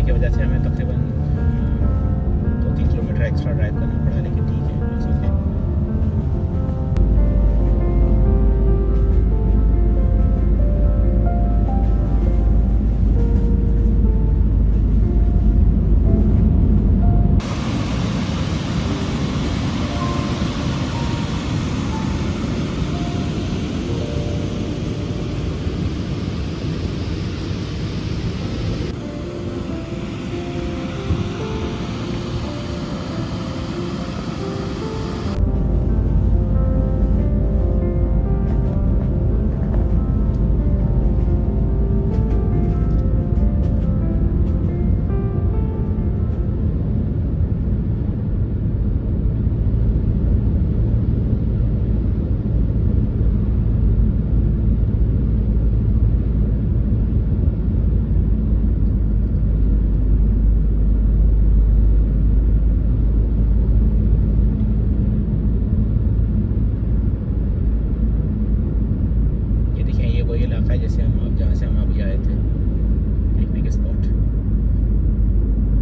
होने की वजह से हमें तकरीबन 2-3 किलोमीटर एक्स्ट्रा ड्राइव करना पड़ा, लेकिन ठीक है, इट्स ओके। ये देखें, ये वही इलाका है जैसे जहाँ से हम अभी आए थे, पिकनिक स्पॉट।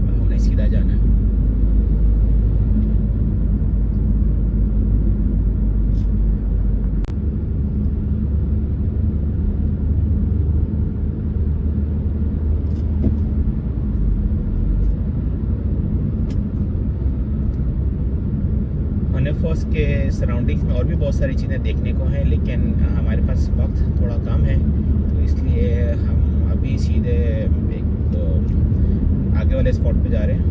अब हमने सीधा जाना है। हनीफॉस के सराउंडिंग्स में और भी बहुत सारी चीज़ें देखने को हैं, लेकिन हमारे पास वक्त थोड़ा कम है, तो इसलिए हम अभी सीधे एक आगे वाले स्पॉट पे जा रहे हैं।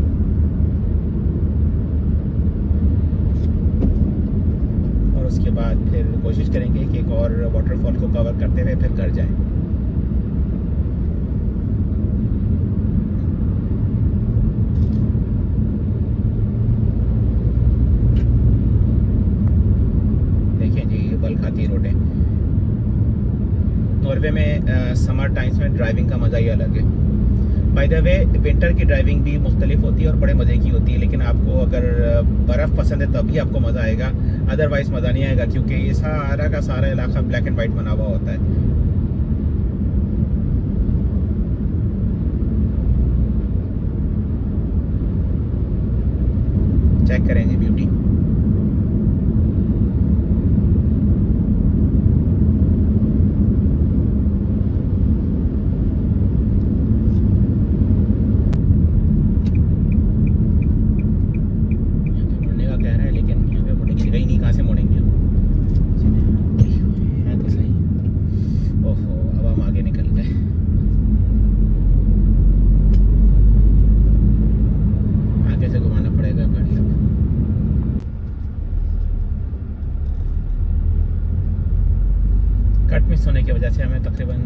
और उसके बाद फिर कोशिश करेंगे कि एक और वाटरफॉल को कवर करते हुए फिर घर जाएं। बल खाती रोडें। नॉर्वे में समर टाइम्स में ड्राइविंग का मज़ा ही अलग है। बाय द वे, विंटर की ड्राइविंग भी मुख्तलिफ होती है और बड़े मज़े की होती है, लेकिन आपको अगर बर्फ़ पसंद है तभी आपको मज़ा आएगा, अदरवाइज़ मज़ा नहीं आएगा, क्योंकि ये सारा का सारा इलाका ब्लैक एंड वाइट बना हुआ होता है। चेक करें जी ब्यूटी। गई नहीं, कहाँ से मुड़ेंगे हम? है तो सही। ओहो, अब हम आगे निकल गए। आगे से घुमाना पड़ेगा गाड़ी अब। कट मिस होने की वजह से हमें तकरीबन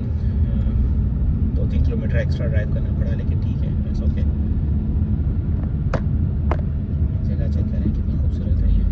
2-3 किलोमीटर एक्स्ट्रा ड्राइव करना पड़ा, लेकिन ठीक है, इट्स ओके। जगह चेक करें कितनी खूबसूरत है ये।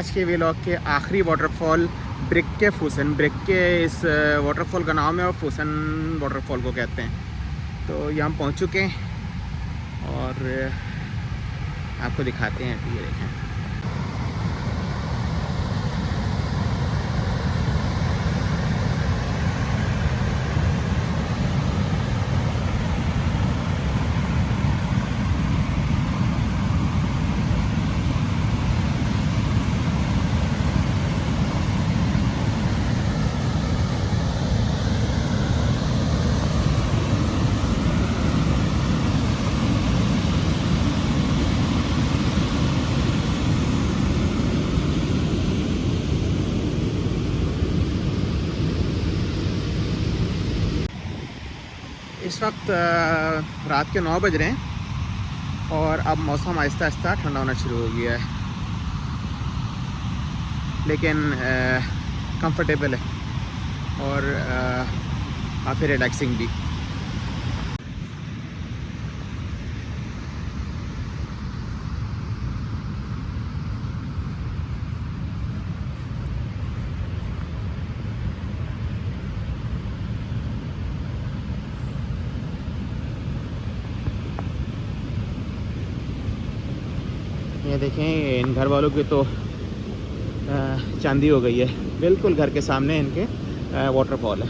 आज के व्लॉग के आखिरी वाटरफॉल ब्रिक के फूसन, ब्रिक के इस वाटरफॉल का नाम है और फूसन वाटरफॉल को कहते हैं। तो यहाँ हम पहुँच चुके हैं और आपको दिखाते हैं। ये देखें, इस वक्त रात के 9 बज रहे हैं और अब मौसम आहिस्ता आहिस्ता ठंडा होना शुरू हो गया है, लेकिन कंफर्टेबल है और काफ़ी रिलैक्सिंग भी। ये देखें, इन घर वालों की तो चांदी हो गई है। बिल्कुल घर के सामने इनके वाटरफॉल है।